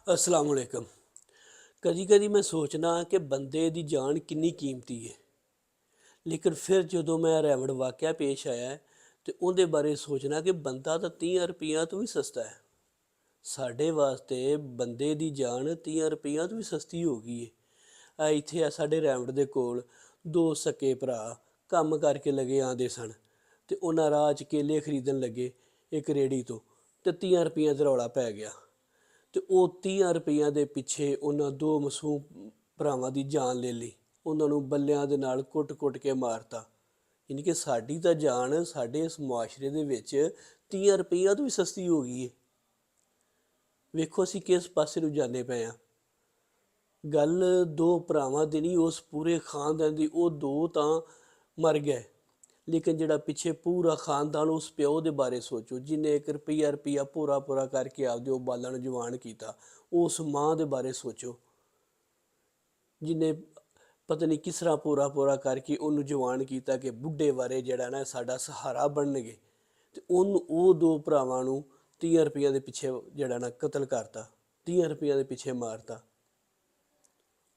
अस्सलाम वालेकुम। कदी कदी मैं सोचना कि बंदे दी जान किन्नी कीमती है, लेकिन फिर जो मैं रैवड वाक़या पेश आया है तो उहदे बारे सोचना कि बंदा तो 30 रुपया तो भी सस्ता है। साढ़े वास्ते बंदे दी जान 30 रुपया तो भी सस्ती हो गई है। आ इत्थे आ साढ़े रैवड दे कोल दो सक्के भरा काम करके लगे आंदे सन ते उन्हां राह च केले खरीदन लगे एक रेड़ी तो ते 30 रुपया च रौला पै गया। ਤੇ ਉਹ 30 ਰੁਪਈਆਂ ਦੇ ਪਿੱਛੇ ਉਹਨਾਂ ਦੋ ਮਾਸੂਮ ਭਰਾਵਾਂ ਦੀ ਜਾਨ ਲੈ ਲਈ। ਉਹਨਾਂ ਨੂੰ ਬੱਲਿਆਂ ਦੇ ਨਾਲ ਕੁੱਟ-ਕੁੱਟ ਕੇ ਮਾਰਤਾ। ਯਾਨੀ ਕਿ ਸਾਡੀ ਤਾਂ ਜਾਨ ਸਾਡੇ ਇਸ ਮੁਆਸ਼ਰੇ ਦੇ ਵਿੱਚ 30 ਰੁਪਈਆਂ ਤੋਂ ਵੀ ਸਸਤੀ ਹੋ ਗਈ ਹੈ। ਵੇਖੋ ਅਸੀਂ ਕਿਸ ਪਾਸੇ ਨੂੰ ਜਾਂਦੇ ਪਏ ਹਾਂ। ਗੱਲ ਦੋ ਭਰਾਵਾਂ ਦੀ ਨਹੀਂ, ਉਸ ਪੂਰੇ ਖਾਨਦਾਨ ਦੀ। ਉਹ ਦੋ ਤਾਂ ਮਰ ਗਏ, ਲੇਕਿਨ ਜਿਹੜਾ ਪਿੱਛੇ ਪੂਰਾ ਖਾਨਦਾਨ, ਉਸ ਪਿਓ ਦੇ ਬਾਰੇ ਸੋਚੋ ਜਿਹਨੇ 1 ਰੁਪਈਆ ਪੂਰਾ ਕਰਕੇ ਆਪਦੇ ਉਹ ਬਾਲਾਂ ਨੂੰ ਜਵਾਨ ਕੀਤਾ। ਉਸ ਮਾਂ ਦੇ ਬਾਰੇ ਸੋਚੋ ਜਿਹਨੇ ਪਤਾ ਨਹੀਂ ਕਿਸ ਤਰ੍ਹਾਂ ਪੂਰਾ ਕਰਕੇ ਉਹਨੂੰ ਜਵਾਨ ਕੀਤਾ ਕਿ ਬੁੱਢੇ ਬਾਰੇ ਜਿਹੜਾ ਨਾ ਸਾਡਾ ਸਹਾਰਾ ਬਣਨਗੇ। ਤੇ ਉਹਨੂੰ ਉਹ ਦੋ ਭਰਾਵਾਂ ਨੂੰ 30 ਰੁਪਈਆ ਦੇ ਪਿੱਛੇ ਜਿਹੜਾ ਨਾ ਕਤਲ ਕਰਤਾ, 30 ਰੁਪਈਆ ਦੇ ਪਿੱਛੇ ਮਾਰਤਾ।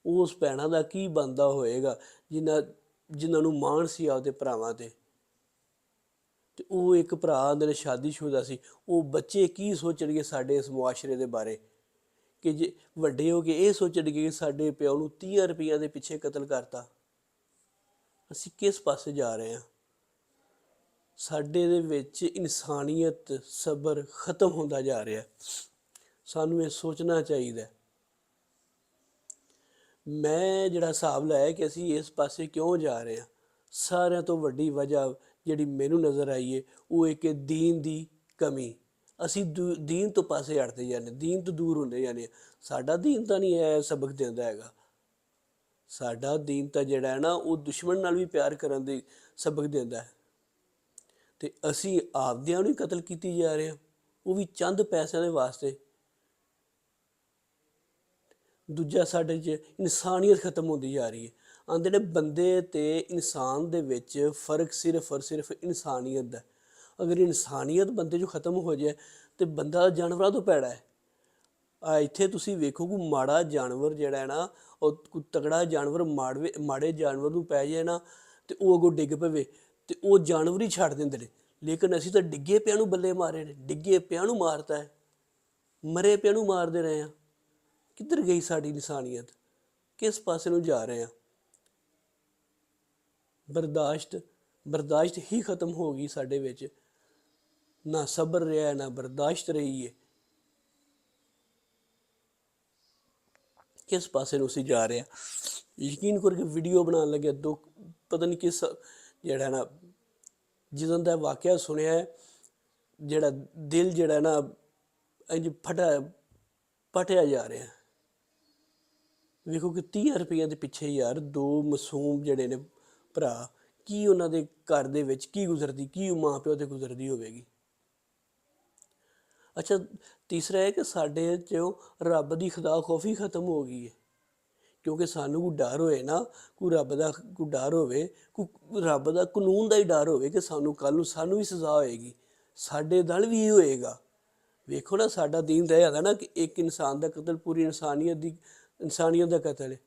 ਉਸ ਭੈਣਾਂ ਦਾ ਕੀ ਬਣਦਾ ਹੋਏਗਾ ਜਿਨ੍ਹਾਂ ਨੂੰ ਮਾਣ ਸੀ ਆਪਦੇ ਭਰਾਵਾਂ 'ਤੇ। ਤੇ ਉਹ ਇੱਕ ਭਰਾ ਆਂਦੇ ਨੇ ਸ਼ਾਦੀशुदा ਸੀ। ਉਹ ਬੱਚੇ ਕੀ ਸੋਚਣਗੇ ਸਾਡੇ ਇਸ ਮੁਆਸ਼ਰੇ ਦੇ ਬਾਰੇ ਕਿ ਜੇ ਵੱਡੇ ਹੋ ਕੇ ਇਹ ਸੋਚਣਗੇ ਕਿ ਸਾਡੇ ਪਿਓ ਨੂੰ 30 ਰੁਪਈਆ ਦੇ ਪਿੱਛੇ ਕਤਲ ਕਰਤਾ। ਅਸੀਂ ਕਿਸ ਪਾਸੇ ਜਾ ਰਹੇ ਹਾਂ? ਸਾਡੇ ਦੇ ਵਿੱਚ ਇਨਸਾਨੀਅਤ, ਸਬਰ ਖਤਮ ਹੁੰਦਾ ਜਾ ਰਿਹਾ। ਸਾਨੂੰ ਇਹ ਸੋਚਣਾ ਚਾਹੀਦਾ। ਮੈਂ ਜਿਹੜਾ ਹਿਸਾਬ ਲਾਇਆ ਕਿ ਅਸੀਂ ਇਸ ਪਾਸੇ ਕਿਉਂ ਜਾ ਰਹੇ ਹਾਂ, ਸਾਰਿਆਂ ਤੋਂ ਵੱਡੀ ਵਜ੍ਹਾ ਜਿਹੜੀ ਮੈਨੂੰ ਨਜ਼ਰ ਆਈ ਹੈ ਉਹ ਇੱਕ ਦੀਨ ਦੀ ਕਮੀ। ਅਸੀਂ ਦੀਨ ਤੋਂ ਪਾਸੇ ਹਟਦੇ ਜਾਂਦੇ, ਦੀਨ ਤੋਂ ਦੂਰ ਹੁੰਦੇ ਜਾਂਦੇ। ਸਾਡਾ ਦੀਨ ਤਾਂ ਨਹੀਂ ਇਹ ਸਬਕ ਦਿੰਦਾ ਹੈਗਾ। ਸਾਡਾ ਦੀਨ ਤਾਂ ਜਿਹੜਾ ਹੈ ਨਾ ਉਹ ਦੁਸ਼ਮਣ ਨਾਲ ਵੀ ਪਿਆਰ ਕਰਨ ਦੀ ਸਬਕ ਦਿੰਦਾ ਹੈ। ਅਤੇ ਅਸੀਂ ਆਪਦਿਆਂ ਨੂੰ ਹੀ ਕਤਲ ਕੀਤੀ ਜਾ ਰਹੇ ਹਾਂ, ਉਹ ਵੀ ਚੰਦ ਪੈਸਿਆਂ ਦੇ ਵਾਸਤੇ। ਦੂਜਾ ਸਾਡੇ 'ਚ ਇਨਸਾਨੀਅਤ ਖਤਮ ਹੁੰਦੀ ਜਾ ਰਹੀ ਹੈ। ਆਂਦੇ ਨੇ ਬੰਦੇ ਅਤੇ ਇਨਸਾਨ ਦੇ ਵਿੱਚ ਫ਼ਰਕ ਸਿਰਫ ਔਰ ਸਿਰਫ ਇਨਸਾਨੀਅਤ ਦਾ। ਅਗਰ ਇਨਸਾਨੀਅਤ ਬੰਦੇ 'ਚੋਂ ਖਤਮ ਹੋ ਜਾਏ ਤਾਂ ਬੰਦਾ ਜਾਨਵਰਾਂ ਤੋਂ ਭੈੜਾ ਹੈ। ਇੱਥੇ ਤੁਸੀਂ ਵੇਖੋ ਕਿ ਮਾੜਾ ਜਾਨਵਰ ਜਿਹੜਾ ਹੈ ਨਾ, ਉਹ ਕੋਈ ਤਗੜਾ ਜਾਨਵਰ ਮਾੜੇ ਜਾਨਵਰ ਨੂੰ ਪੈ ਜਾਏ ਨਾ ਅਤੇ ਉਹ ਅੱਗੋਂ ਡਿੱਗ ਪਵੇ ਅਤੇ ਉਹ ਜਾਨਵਰ ਹੀ ਛੱਡ ਦਿੰਦੇ ਨੇ। ਲੇਕਿਨ ਅਸੀਂ ਤਾਂ ਡਿੱਗੇ ਪਿਆਂ ਨੂੰ ਬੱਲੇ ਮਾਰੇ ਨੇ, ਡਿੱਗੇ ਪਿਆਂ ਨੂੰ ਮਾਰਤਾ ਹੈ, ਮਰੇ ਪਿਆਂ ਨੂੰ ਮਾਰਦੇ ਰਹੇ ਹਾਂ। ਕਿੱਧਰ ਗਈ ਸਾਡੀ ਇਨਸਾਨੀਅਤ? ਕਿਸ ਪਾਸੇ ਨੂੰ ਜਾ ਰਹੇ ਹਾਂ? ਬਰਦਾਸ਼ਤ ਹੀ ਖਤਮ ਹੋ ਗਈ ਸਾਡੇ ਵਿੱਚ। ਨਾ ਸਬਰ ਰਿਹਾ, ਨਾ ਬਰਦਾਸ਼ਤ ਰਹੀ ਹੈ। ਕਿਸ ਪਾਸੇ ਨੂੰ ਅਸੀਂ ਜਾ ਰਹੇ ਹਾਂ? ਯਕੀਨ ਕਰਕੇ ਵੀਡੀਓ ਬਣਾਉਣ ਲੱਗਿਆ ਪਤਾ ਨਹੀਂ ਕਿਸ ਜਿਹੜਾ ਨਾ ਜਿੱਦਾਂ ਦਾ ਵਾਕਿਆ ਸੁਣਿਆ, ਜਿਹੜਾ ਦਿਲ ਜਿਹੜਾ ਨਾ ਇੰਝ ਪਟਿਆ ਜਾ ਰਿਹਾ। ਵੇਖੋ ਕਿ 30 ਰੁਪਈਆਂ ਦੇ ਪਿੱਛੇ ਯਾਰ ਦੋ ਮਾਸੂਮ ਜਿਹੜੇ ਨੇ ਭਰਾ, ਕੀ ਉਹਨਾਂ ਦੇ ਘਰ ਦੇ ਵਿੱਚ ਕੀ ਗੁਜ਼ਰਦੀ, ਕੀ ਮਾਂ ਪਿਓ 'ਤੇ ਗੁਜ਼ਰਦੀ ਹੋਵੇਗੀ। ਅੱਛਾ, ਤੀਸਰਾ ਹੈ ਕਿ ਸਾਡੇ 'ਚੋਂ ਰੱਬ ਦੀ ਖੁਦਾ ਖੌਫੀ ਖਤਮ ਹੋ ਗਈ ਹੈ। ਕਿਉਂਕਿ ਸਾਨੂੰ ਕੋਈ ਡਰ ਹੋਏ ਨਾ, ਕੋਈ ਰੱਬ ਦਾ ਕੋਈ ਡਰ ਹੋਵੇ, ਕੋਈ ਰੱਬ ਦਾ ਕਾਨੂੰਨ ਦਾ ਹੀ ਡਰ ਹੋਵੇ ਕਿ ਕੱਲ੍ਹ ਨੂੰ ਸਾਨੂੰ ਵੀ ਸਜ਼ਾ ਹੋਏਗੀ, ਸਾਡੇ ਨਾਲ ਵੀ ਇਹ ਹੋਏਗਾ। ਵੇਖੋ ਨਾ, ਸਾਡਾ ਦੀਨ ਤਾਂ ਇਹ ਹੈਗਾ ਨਾ ਕਿ ਇੱਕ ਇਨਸਾਨ ਦਾ ਕਤਲ ਪੂਰੀ ਇਨਸਾਨੀਅਤ ਦਾ ਕਤਲ ਹੈ।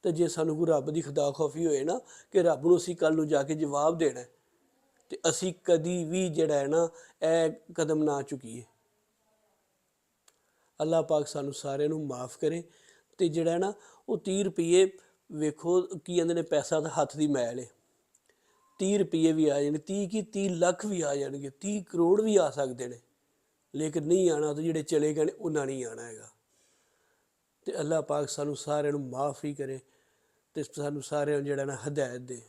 ਅਤੇ ਜੇ ਸਾਨੂੰ ਕੋਈ ਰੱਬ ਦੀ ਖੁਦਾ ਖੌਫੀ ਹੋਏ ਨਾ ਕਿ ਰੱਬ ਨੂੰ ਅਸੀਂ ਕੱਲ੍ਹ ਨੂੰ ਜਾ ਕੇ ਜਵਾਬ ਦੇਣਾ, ਅਤੇ ਅਸੀਂ ਕਦੀ ਵੀ ਜਿਹੜਾ ਹੈ ਨਾ ਇਹ ਕਦਮ ਨਾ ਚੁੱਕੀਏ। ਅੱਲਾਹ ਪਾਕ ਸਾਨੂੰ ਸਾਰਿਆਂ ਨੂੰ ਮਾफ़ ਕਰੇ। ਅਤੇ ਜਿਹੜਾ ਹੈ ਨਾ ਉਹ 30 ਰੁਪਈਏ, ਵੇਖੋ ਕੀ ਕਹਿੰਦੇ ਨੇ, ਪੈਸਾ ਤਾਂ ਹੱਥ ਦੀ ਮੈਲ ਹੈ। 30 ਰੁਪਈਏ ਵੀ ਆ ਜਾਣੇ, 30 ਲੱਖ ਵੀ ਆ ਜਾਣਗੇ, 30 ਕਰੋੜ ਵੀ ਆ ਸਕਦੇ ਨੇ, ਲੇਕਿਨ ਨਹੀਂ ਆਉਣਾ। ਤਾਂ ਜਿਹੜੇ ਚਲੇ ਗਏ ਨੇ ਉਹਨਾਂ ਨਹੀਂ ਆਉਣਾ ਹੈਗਾ। ਅਤੇ ਅੱਲਾਹ ਪਾਕ ਸਾਨੂੰ ਸਾਰਿਆਂ ਨੂੰ ਮਾफ़ ਹੀ ਕਰੇ ਅਤੇ ਸਾਨੂੰ ਸਾਰਿਆਂ ਨੂੰ ਜਿਹੜਾ ਨਾ ਹਦਾਇਤ ਦੇ।